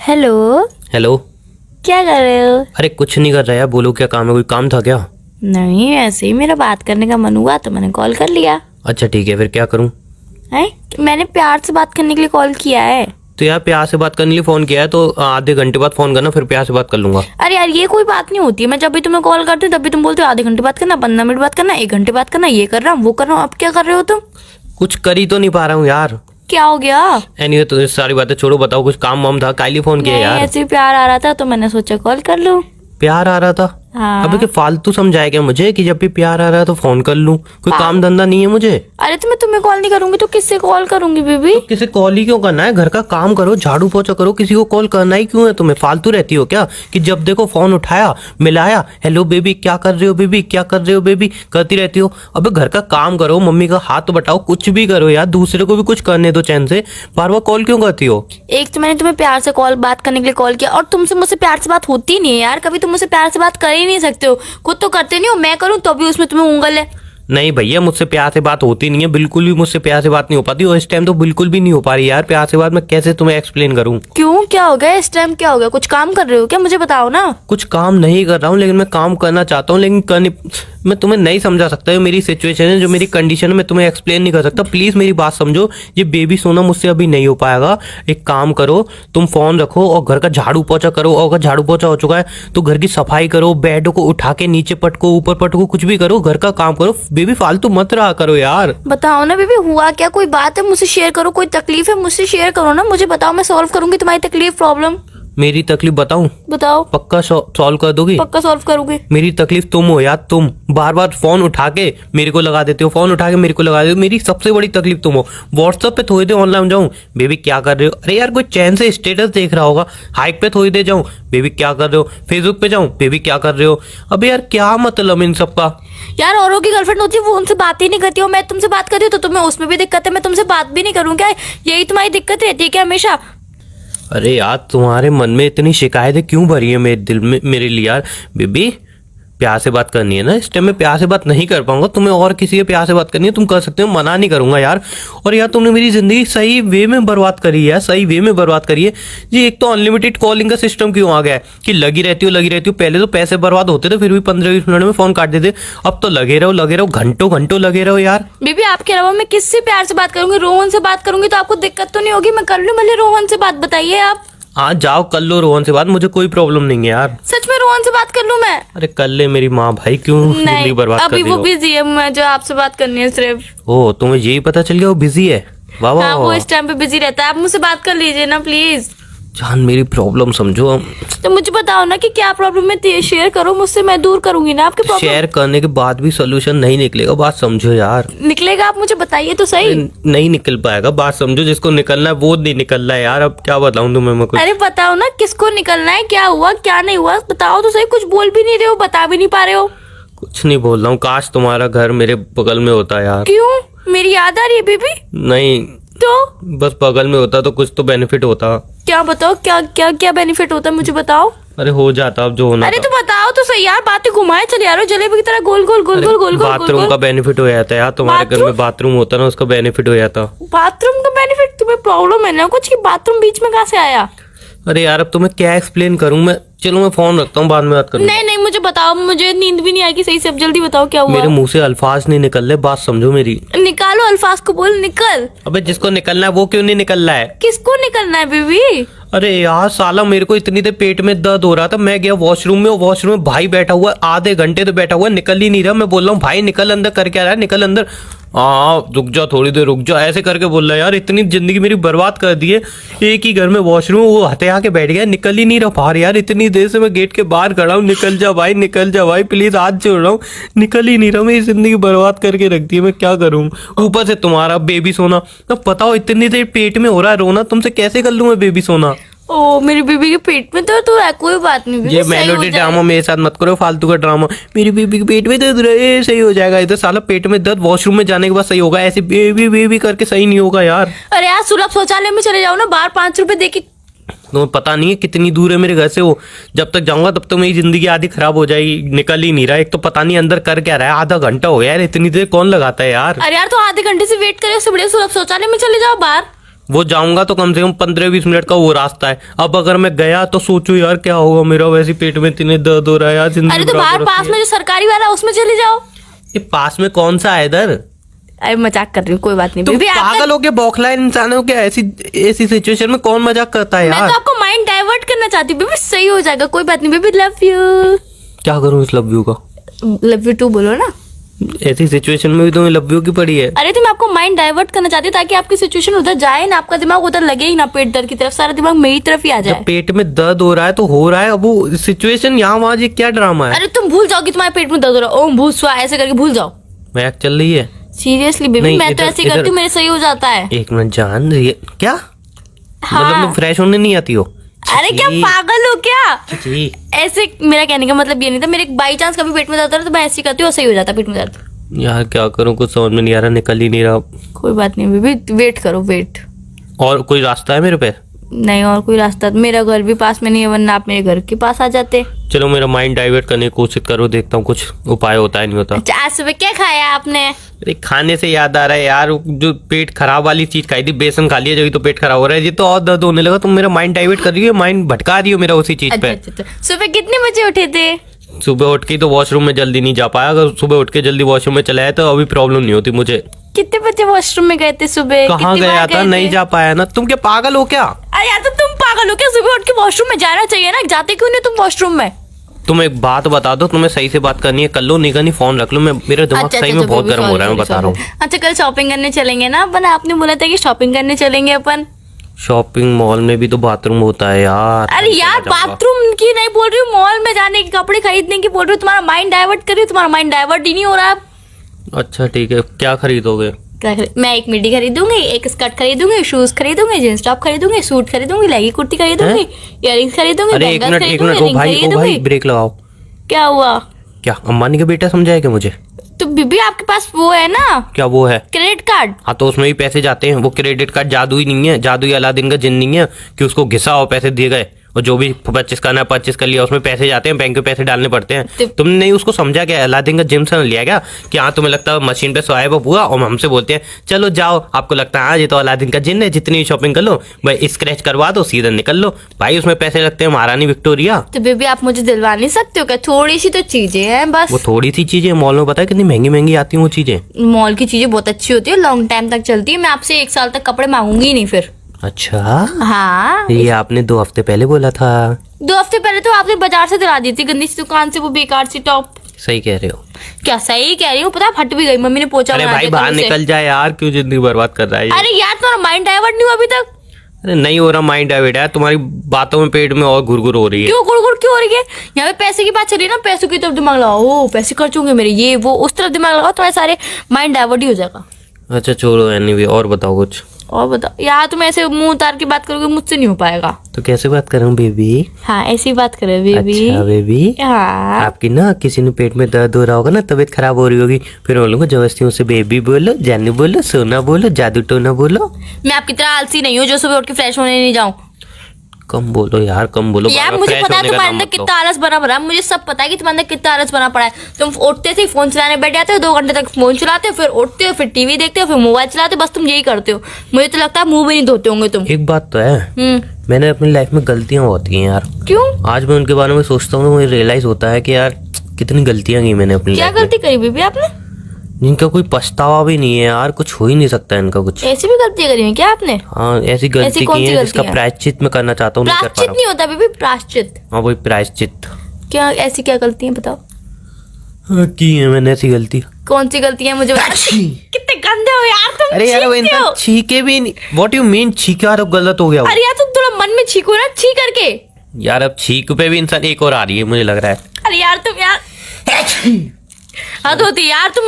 Hello. Hello. क्या कर रहे हो? अरे कुछ नहीं कर रहा यार, बोलो क्या काम है, कोई काम था क्या? नहीं, ऐसे ही मेरा बात करने का मन हुआ तो मैंने कॉल कर लिया। अच्छा ठीक है, फिर क्या करूं? है, मैंने प्यार से बात करने के लिए कॉल किया है। तो यार प्यार से बात करने के लिए फोन किया है तो आधे घंटे बाद फोन करना, फिर प्यार से बात कर लूंगा। अरे यार, ये कोई बात नहीं होती है। मैं जब भी तुम्हें कॉल करती हूँ तब भी तुम बोलते हो आधे घंटे बात करना, 15 मिनट बात करना, 1 घंटे बात करना, ये कर रहा हूँ वो कर रहा हूँ। अब क्या कर रहे हो तुम? कुछ कर ही तो नहीं पा रहा हूँ यार। क्या हो गया? एनीवे तो ये सारी बातें छोड़ो, बताओ कुछ काम वाम था, काहे लिए फोन किया नहीं, यार? ऐसे ही प्यार आ रहा था तो मैंने सोचा कॉल कर लूं। प्यार आ रहा था? हाँ। अबे कि फालतू समझाया क्या मुझे कि जब भी प्यार आ रहा है तो फोन कर लूं? कोई हाँ। काम धंधा नहीं है मुझे। अरे तो मैं तुम्हें कॉल नहीं करूंगी तो किससे कॉल करूंगी बेबी? तो किसी कॉल ही क्यों करना है? घर का काम करो, झाड़ू पोछा करो, किसी को कॉल करना ही क्यों है तुम्हें? फालतू रहती हो क्या कि जब देखो फोन उठाया, मिलाया, हेलो बेबी क्या कर रहे हो, बेबी क्या कर रहे हो, बेबी करती रहती हो। अबे घर का काम करो, मम्मी का हाथ बटाओ, कुछ भी करो यार, दूसरे को भी कुछ करने दो चैन से। बार बार कॉल क्यों करती हो? एक तो मैंने तुम्हें प्यार से बात करने के लिए कॉल किया और तुमसे मुझसे प्यार से बात होती नहीं है यार। कभी तुम मुझसे प्यार से बात कर ही नहीं सकते हो। खुद तो करते नहीं हो, मैं करूँ तो भी उसमें तुम्हें उंगल है। नहीं भैया, मुझसे प्यार से बात होती नहीं है, बिल्कुल भी मुझसे प्यार से बात नहीं हो पाती और इस टाइम तो बिल्कुल भी नहीं हो पा रही यार प्यार से बात। मैं कैसे तुम्हें एक्सप्लेन करूं? क्यों, क्या हो गया इस टाइम? क्या हो गया? कुछ काम कर रहे हो क्या? मुझे बताओ ना। कुछ काम नहीं कर रहा हूँ, लेकिन मैं काम करना चाहता हूँ, लेकिन मैं तुम्हें नहीं समझा सकता। जो मेरी सिचुएशन है, जो मेरी कंडीशन है, मैं तुम्हें एक्सप्लेन नहीं कर सकता। प्लीज मेरी बात समझो। ये बेबी सोना मुझसे अभी नहीं हो पाएगा। एक काम करो, तुम फोन रखो और घर का झाड़ू पोछा करो, और अगर झाड़ू पोछा हो चुका है तो घर की सफाई करो, बेड को उठा के नीचे पटको, ऊपर पटको, कुछ भी करो, घर का काम करो। बेबी फालतू मत रहा करो यार। बताओ ना बेबी, हुआ क्या? कोई बात है मुझसे शेयर करो, कोई तकलीफ है मुझसे शेयर करो ना। मुझे बताओ, मैं सॉल्व करूंगी तुम्हारी तकलीफ, प्रॉब्लम। मेरी तकलीफ बताऊं? बताओ। पक्का सॉल्व कर दोगी? पक्का सॉल्व करोगे। मेरी तकलीफ तुम हो यार। तुम बार बार फोन उठा के मेरे को लगा देते हो, फोन उठा के मेरे को लगा देते हो। मेरी सबसे बड़ी तकलीफ तुम हो। व्हाट्सएप पे थोड़ी देर ऑनलाइन जाऊं, बेबी क्या कर रहे हो? अरे यार कोई चैन से स्टेटस देख रहा होगा। हाइक पे थोड़ी देर जाऊं, बेबी क्या कर रहे हो? फेसबुक पे जाऊं, बेबी क्या कर रहे हो? अबे यार क्या मतलब इन सब का? यार औरों की गर्लफ्रेंड होती है वो उनसे बात ही नहीं करती हो। मैं तुमसे बात करती हूँ तो तुम्हें उसमें भी दिक्कत है, मैं तुमसे बात भी नहीं करूँ क्या? यही तुम्हारी दिक्कत रहती है क्या हमेशा? अरे यार तुम्हारे मन में इतनी शिकायतें क्यों भरी है मेरे दिल में मेरे लिए यार? बेबी प्यार से बात करनी है ना, इस टाइम में प्यार से बात नहीं कर पाऊंगा। तुम्हें और किसी के प्यार से बात करनी है तुम कर सकते हो, मना नहीं करूंगा यार। और यार तुमने मेरी जिंदगी सही वे में बर्बाद करी है, सही वे में बर्बाद करी है जी। एक तो अनलिमिटेड कॉलिंग का सिस्टम क्यों आ गया है कि लगी रहती हो। पहले तो पैसे बर्बाद होते थे, फिर भी 15-20 मिनट में फोन काट देते। अब तो लगे रहो, घंटों घंटों लगे रहो यार। बेबी आपके अलावा मैं किससे प्यार से बात करूंगी? रोहन से बात करूंगी तो आपको दिक्कत तो नहीं होगी? मैं कर लूं भले रोहन से बात, बताइए आप। हाँ जाओ कर लो रोहन से बात, मुझे कोई प्रॉब्लम नहीं है यार। सच में रोहन से बात कर लूं मैं? अरे कर ले मेरी माँ भाई, क्यों जिंदगी बर्बाद कर अभी रही वो हो? बिजी है, मैं जो आपसे बात करनी है सिर्फ। ओ तुम्हें यही पता चल गया वो बिजी है? वाह वाह हाँ, वो वाह। इस टाइम पे बिजी रहता है। आप मुझसे बात कर लीजिए ना प्लीज। जान मेरी प्रॉब्लम समझो। तो मुझे बताओ ना कि क्या प्रॉब्लम है, शेयर करो मुझसे, मैं दूर करूंगी ना आपके प्रॉब्लम। शेयर करने के बाद भी सोल्यूशन नहीं निकलेगा, बात समझो यार। निकलेगा, आप मुझे बताइए तो सही। नहीं निकल पाएगा, बात समझो। जिसको निकलना है वो नहीं निकल रहा है यार। अब क्या बताऊं तुम्हें मैं कुछ? अरे बताओ ना किसको निकलना है, क्या हुआ क्या नहीं हुआ, बताओ तो सही। कुछ बोल भी नहीं रहे हो, बता भी नहीं पा रहे हो। कुछ नहीं बोल रहा हूँ, काश तुम्हारा घर मेरे बगल में होता यार। क्यों, मेरी याद आ रही है बेबी? नहीं, तो बस बगल में होता तो कुछ तो बेनिफिट होता। क्या बताओ, क्या क्या क्या बेनिफिट होता है मुझे बताओ। अरे हो जाता अब जो होना अरे था। तो बताओ तो सही यार, बातें घुमाए चले यार, जलेबी की तरह गोल गोल गोल गोल गोल गोल बाथरूम गोल का बेनिफिट हो जाता है यार। तुम्हारे घर में बाथरूम होता ना, उसका बेनिफिट हो जाता। बाथरूम का बेनिफिट? तुम्हें प्रॉब्लम है ना कुछ कि बाथरूम बीच में कहाँ से आया? अरे यार अब तुम्हें क्या एक्सप्लेन करूं मैं? चलो मैं फोन रखता हूँ, बाद में बात करूँ। नहीं नहीं, मुझे बताओ, मुझे नींद भी नहीं आएगी सही से। अब जल्दी बताओ क्या हुआ। मेरे मुंह से अल्फाज नहीं निकल रहे, बात समझो मेरी। निकालो अल्फाज को, बोल निकल। अबे जिसको निकलना है वो क्यों नहीं निकल रहा है? किसको निकलना है बेबी? अरे यार साला मेरे को इतनी देर पेट में दर्द हो रहा था, मैं गया वॉशरूम में, वॉशरूम में भाई बैठा हुआ है, आधे घंटे तो बैठा हुआ है, निकल ही नहीं रहा। मैं बोल रहा हूँ भाई निकल अंदर, कर क्या रहा है, निकल अंदर। हाँ रुक जा, थोड़ी देर रुक जा, ऐसे करके बोल रहा है यार। इतनी जिंदगी मेरी बर्बाद कर दी है। एक ही घर में वॉशरूम, वो हथे आके बैठ गया, निकल ही नहीं रहा बाहर यार। इतनी देर से मैं गेट के बाहर खड़ा हूँ, निकल जा भाई, निकल जा भाई, प्लीज हाथ जोड़ रहा हूँ, निकल ही नहीं रहा। मेरी जिंदगी बर्बाद करके रख दी है, मैं क्या करूँ? ऊपर से तुम्हारा बेबी सोना। अब बताओ इतनी देर पेट में हो रहा है रोना, तुमसे कैसे कर लूँ मैं बेबी सोना? ओ मेरी बेबी के पेट में दर्द हो रहा है, कोई बात नहीं, ये सही हो मेलोडी जाएगा। ड्रामा मेरे साथ मत करो, फालतू का ड्रामा। मेरी बेबी के पेट में दर्द रहे, सही हो जाएगा। इधर साला पेट में दर्द वॉशरूम में जाने के बाद सही होगा, ऐसे बेबी बेबी करके सही नहीं होगा यार। अरे यार सुलभ शौचालय में चले जाओ ना, बाहर 5 रुपए दे के। तुम्हें पता नहीं है कितनी दूर है मेरे घर से वो। जब तक जाऊंगा तब तक मेरी जिंदगी आधी खराब हो जाएगी। निकल ही नहीं रहा, एक तो पता नहीं अंदर कर क्या रहा है। आधा घंटा हो गया यार, इतनी देर कौन लगाता है यार? अरे यार तो आधे घंटे से वेट करे, उससे बढ़िया सुलभ शौचालय में चले जाओ बाहर। वो जाऊंगा तो कम से कम 15-20 मिनट का वो रास्ता है। अब अगर मैं गया तो सोचो यार क्या होगा मेरा, वैसे ही पेट में इतने दर्द हो रहा है यार, जिंदगी अरे तो बर्बाद बाहर हो रखी पास है। में जो सरकारी वाला है, उसमें चले जाओ। ये पास में कौन सा है इधर? अरे मजाक कर रही हूँ, कोई बात नहीं तुम बेबी। पागल हो के बौखला इंसान हो क्या? ऐसी ऐसी सिचुएशन में कौन मजाक करता है मैं यार? तो आपको माइंड डाइवर्ट करना चाहती हूँ बेबी, सही हो जाएगा, कोई बात नहीं बेबी। Love you. क्या करूं इस लव यू का? लव यू टू बोलो ना। ऐसी सिचुएशन में भी तुम्हें लव यू की पड़ी है? अरे तो मैं आपको माइंड डाइवर्ट करना चाहती हूँ ताकि आपकी सिचुएशन उधर जाए ना, आपका दिमाग उधर लगे ही ना पेट दर्द की तरफ, सारा दिमाग मेरी तरफ ही आ जाए। जब पेट में दर्द हो रहा है तो हो रहा है, अब वो सिचुएशन यहाँ वहाँ ये क्या ड्रामा है? अरे तुम भूल जाओ कि तुम्हारे पेट में दर्द हो रहा है, ओम भूत स्वा ऐसे करके भूल जाओ। महक चल रही है? सीरियसली बेबी, नहीं, मैं तो इधर- ऐसे ही करती इधर- हूँ, मेरे सही हो जाता है। एक मिनट जान रही है क्या? हाँ। मतलब तुम फ्रेश होने नहीं आती हो? अरे क्या छी, पागल हो क्या? छी। ऐसे मेरा कहने का मतलब ये नहीं था, मेरे बाई चांस कभी पेट में दर्द हो रहा है तो मैं ऐसे ही करती हूँ और सही हो जाता है पेट में दर्द। यार क्या करूं, कुछ समझ में नहीं आ रहा, निकल ही नहीं रहा। कोई बात नहीं बेबी, वेट करो वेट। और कोई रास्ता है मेरे पे? नहीं और कोई रास्ता, मेरा घर भी पास में नहीं है, वरना आप मेरे घर के पास आ जाते। चलो मेरा माइंड डाइवर्ट करने की कोशिश करो, देखता हूँ कुछ उपाय होता है नहीं होता। अच्छा आज सुबह क्या खाया आपने? अरे खाने से याद आ रहा है यार, जो पेट खराब वाली चीज खाई थी, बेसन खा लिया, जब तो पेट खराब हो रहा है। ये तो और दर्द होने लगा। तुम मेरा माइंड डाइवर्ट कर रही हो, माइंड भटका रही हो मेरा उसी चीज अच्छा पे। अच्छा अच्छा। सुबह कितने बजे उठे थे? सुबह उठ के तो वॉशरूम में जल्दी नहीं जा पाया। अगर सुबह उठ के जल्दी वॉशरूम में चला जाए तो अभी प्रॉब्लम नहीं होती मुझे। कितने बजे वॉशरूम में गए थे सुबह? कहाँ कितनी गया बार था? गए नहीं थे? जा पाया ना। तुम क्या पागल हो क्या? अरे यार तो तुम पागल हो क्या? सुबह उठ के वॉशरूम में जाना चाहिए ना, जाते क्यों नहीं तुम वॉशरूम में? तुम एक बात बता दो, तुम्हें सही से बात करनी है, कर लो, नहीं करनी फोन रख लो। मैं मेरा दिमाग सही में बहुत गर्म हो रहा है, मैं बता रहा हूँ। अच्छा कल शॉपिंग करने चलेंगे ना अपन, आपने बोला था कि शॉपिंग करने चलेंगे अपन। शॉपिंग मॉल में भी तो बाथरूम होता है यार। अरे यार बाथरूम की नहीं बोल रही हूँ, मॉल में जाने की, कपड़े खरीदने की बोल रही हूँ। तुम्हारा माइंड डाइवर्ट कर रही हूँ, तुम्हारा माइंड डाइवर्ट ही नहीं हो रहा है। अच्छा ठीक है, क्या खरीदोगे? मैं एक मिडी खरीदूंगी, एक स्कर्ट खरीदूंगी, शूज खरीदूंगी, जींस टॉप खरीदूंगी, सूट खरीदूंगी, लेगी कुर्ती खरीदूंगी, इयररिंग्स खरीदूंगी, अरे एक बैंगल्स मिनट एक खरीदूंगी, मिनट, ओ रिंग भाई ओ भाई खरीदूंगी। ब्रेक लगाओ। क्या हुआ? क्या अंबानी का बेटा समझा है क्या मुझे? तो बीबी आपके पास वो है ना क्या वो है? Credit card? हाँ तो उसमें भी पैसे जाते हैं। वो क्रेडिट कार्ड जादू ही नहीं है, जादू ही अलादीन का जिन नहीं है कि उसको घिसा और पैसे दिए गए। और जो भी परचेस करना है परचेस कर लिया, उसमें पैसे जाते हैं, बैंक में पैसे डालने पड़ते हैं। तुमने नहीं उसको समझा क्या? अलादीन का जिम से लिया क्या कि हाँ तुम्हें लगता है मशीन पे स्वाइप हुआ और हमसे बोलते हैं चलो जाओ, आपको लगता है हाँ ये तो अलादीन का जिन है, जितनी शॉपिंग कर लो भाई, स्क्रैच करवा दो, सीधा निकल लो भाई। उसमें पैसे लगते हैं महारानी विक्टोरिया। तो बेबी आप मुझे दिलवा नहीं सकते हो क्या? थोड़ी सी तो चीजें हैं बस। वो थोड़ी सी चीजें मॉल में पता है कितनी महंगी महंगी आती हैं वो चीजें। मॉल की चीजें बहुत अच्छी होती है, लॉन्ग टाइम तक चलती है। मैं आपसे 1 साल तक कपड़े मांगूंगी ही नहीं फिर। अच्छा हाँ ये आपने 2 हफ्ते पहले बोला था। 2 हफ्ते पहले तो आपने बाजार से दिला दी थी गंदी सी दुकान से वो बेकार सी टॉप। सही कह रहे हो। क्या सही कह रही हूँ? पता फट भी गई, मम्मी ने पोछा अरे बना भाई दिया बाहर कल से। निकल जाए यार, क्यों जिंदगी बर्बाद कर रहा है ये? अरे यार तुम्हारा माइंड डाइवर्ट नहीं हुआ अभी तक? अरे नहीं हो रहा माइंड डाइवर्ट है, तुम्हारी बातों में पेट में और घुरघुर हो रही है। क्यों गुड़गुड़ क्यों हो रही है? यहाँ पे पैसे की बात चल रही है ना, पैसों की तरफ दिमाग लगाओ। ओ पैसे खर्च होंगे मेरे, ये वो, उस तरफ दिमाग लगाओ, तुम्हारे सारे माइंड डाइवर्ट ही हो जाएगा। अच्छा छोड़ो, एनीवे और बताओ कुछ। और बताओ यार, तुम ऐसे मुंह उतार के बात करोगे मुझसे नहीं हो पाएगा। तो कैसे बात करूं बेबी? हाँ ऐसी बात करो बेबी। अच्छा बेबी, हाँ आपकी ना किसी ने पेट में दर्द हो रहा होगा ना, तबीयत खराब हो रही होगी, फिर बोलूंगा जबरदस्ती मुझसे बेबी बोलो, जानू बोलो, सोना बोलो, जादू टोना बोलो। मैं आपकी तरह आलसी नहीं हूँ जो सुबह उठ के फ्रेश होने नहीं जाऊँ। कम बोलो यार, कम बोलो। यार बार-बार मुझे fresh पता है होने का तुम्हारे नाम अंदर मत लो। कितना आलस बना पड़ा है, मुझे सब पता है कि तुम्हारे अंदर कितना आलस बना पड़ा है। तुम उठते थे फोन चलाने बैठ जाते हो, 2 घंटे तक फोन चलाते हो, फिर उठते हो, फिर टीवी देखते हो, फिर मोबाइल चलाते हो, बस तुम यही करते हो। मुझे तो लगता है मुंह भी नहीं धोते होंगे तुम। एक बात तो है, मैंने अपनी लाइफ में गलतियां बहुत की हैं यार। क्यों? आज मैं उनके बारे में सोचता हूँ तो मुझे रियलाइज होता है कि यार कितनी गलतियां की मैंने अपनी क्या लाइफ में, गलती करी बीबी आपने? जिनका कोई पछतावा भी नहीं है यार। कुछ हो ही नहीं सकता इनका कुछ। ऐसी भी गलतियां करी हैं क्या आपने? हाँ ऐसी गलती कौन की सी है जिसका गलतियां? प्रायश्चित मैं करना चाहता हूँ, नहीं कर पा प्राश्चित रहा नहीं होता बीबी, प्राश्चित। हूँ। हाँ वही प्रायश्चित। क्या ऐसी क्या गलती है बताओ? हाँ, की है मैंने ऐसी गलती। कौन सी गलती है मुझे बताओ। कितने गंदे हो यार तुम। अरे यार वो छींकते इंसान हो। छीके भी नहीं। व्हाट यू मीन छीका? और गलत हो गया वो। अरे यार तुम थोड़ा मन में छीको ना, छी करके। यार अब छीक पे भी इंसान एक और आ रही है मुझे लग रहा है। अरे यार तुम यार हद होती है यार, तुम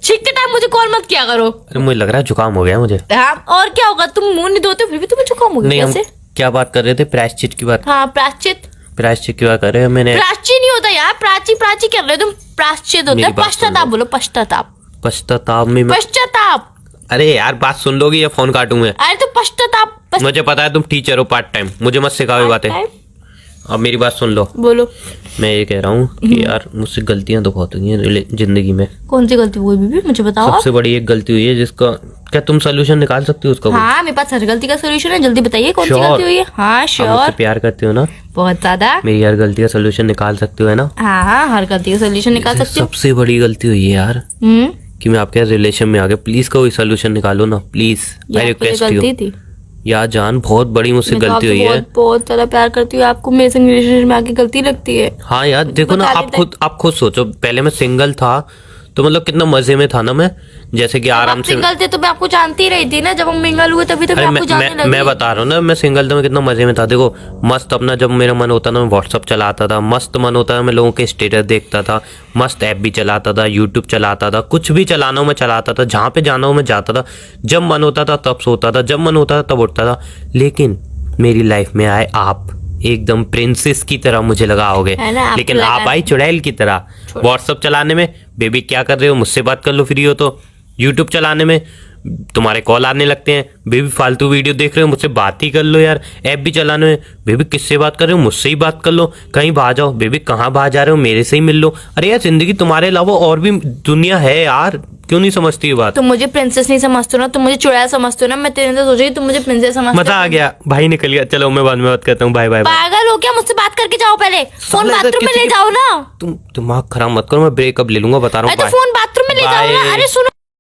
छींकते टाइम मुझे कॉल मत किया करो। अरे मुझे लग रहा है जुकाम हो गया मुझे। हाँ और क्या होगा, तुम मुंह नहीं धोते फिर भी तुम्हें जुकाम हो नहीं गया हम कैसे? क्या बात कर रहे थे? प्रायश्चित की बात। हाँ प्राश्चित। प्रायश्चित की बात कर रहे हैं मैंने। प्राची नहीं होता यार, प्राची प्राची कर रहे हो तुम, प्राश्चित होता मेरी है। बात सुन पश्चाताप लो। बोलो, पश्चाताप। पश्चाताप में मैं... पश्चाताप। अरे यार बात सुन लोगी या फोन काटूं मैं? अरे तो पश्चाताप मुझे पता है तुम टीचर हो पार्ट टाइम, मुझे मत सिखाओ ये बातें। अब मेरी बात सुन लो। बोलो। मैं ये कह रहा हूँ कि यार मुझसे गलतियां तो बहुत हुई हैं जिंदगी में। कौन सी गलती हुई बीबी, मुझे बताओ आप। सबसे बड़ी एक गलती हुई है जिसका क्या तुम सोल्यूशन निकाल सकती हो उसका? हाँ, मेरे पास हर गलती का सोल्यूशन है, जल्दी बताइए कौन सी Sure. गलती हुई है। हाँ आप श्योर, मुझसे प्यार करते हो ना? बहुत ज्यादा। मेरी हर गलती का सोल्यूशन निकाल सकते हो है ना? हाँ, हर गलती का सोल्यूशन निकाल सकते हो। सबसे बड़ी गलती हुई है यार कि मैं आपके रिलेशन में आ गया। प्लीज कोई सोल्यूशन निकालो ना, प्लीज आई ये आपकी रिक्वेस्ट गलती यू। थी। यार जान बहुत बड़ी मुझसे मैं तो गलती आपसे हुई है। बहुत बहुत ज्यादा प्यार करती हूँ, आपको मेरे संग रिलेशनशिप में आके गलती लगती है। हाँ यार देखो ना, बता आप खुद सोचो, पहले मैं सिंगल था तो मतलब कितना मजे में था ना मैं, जैसे कि आराम आप से। सिंगल थे तो मैं आपको जानती रही थी ना, जब हम मिंगल हुए तभी तो मैं अरे आपको जानने लगी। मैं बता रहा हूँ ना, मैं सिंगल था, मैं कितना मजे में था। देखो मस्त अपना, जब मेरा मन होता ना मैं व्हाट्सअप चलाता था, मस्त मन होता था मैं लोगों के स्टेटस देखता था, मस्त ऐप भी चलाता था, यूट्यूब चलाता था, कुछ भी चलाना हो मैं चलाता था, जहाँ पे जाना हो मैं जाता था, जब मन होता था तब सोता था, जब मन होता था तब उठता था। लेकिन मेरी लाइफ में आए आप, एकदम प्रिंसेस की तरह मुझे लगा आओगे, है ना, आपको लेकिन लगा आप आई चुड़ैल की तरह। व्हाट्सअप चलाने में बेबी क्या कर रहे हो, मुझसे बात कर लो फ्री हो तो। यूट्यूब चलाने में तुम्हारे कॉल आने लगते हैं, बेबी फालतू वीडियो देख रहे हो, मुझसे बात ही कर लो यार। ऐप भी चलाने में बेबी किससे बात कर रहे हो, मुझसे ही बात कर लो। कहीं बाहर जाओ बेबी, कहाँ बाहर जा रहे हो, मेरे से ही मिल लो। अरे यार जिंदगी तुम्हारे अलावा और भी दुनिया है यार, क्यों नहीं समझती ये बात? तुम मुझे प्रिंसेस नहीं समझते हो ना, तुम मुझे चुड़ैल समझते हो ना। मैं तेरे से सोच रही तुम मुझे प्रिंसेस समझते मजा आ गया, भाई निकल गया। चलो मैं बाद में बात करता हूँ, बाय बाय। पागल हो क्या, मुझसे बात करके जाओ, पहले फोन साला इधर बाथरूम में ले किसी- जाओ ना। तुम दिमाग खराब मत करो, मैं ब्रेकअप ले लूंगा, बता रहा अरे हूँ। तो फोन बाथरूम में ले जाओ ना। Bye. अरे सुनो।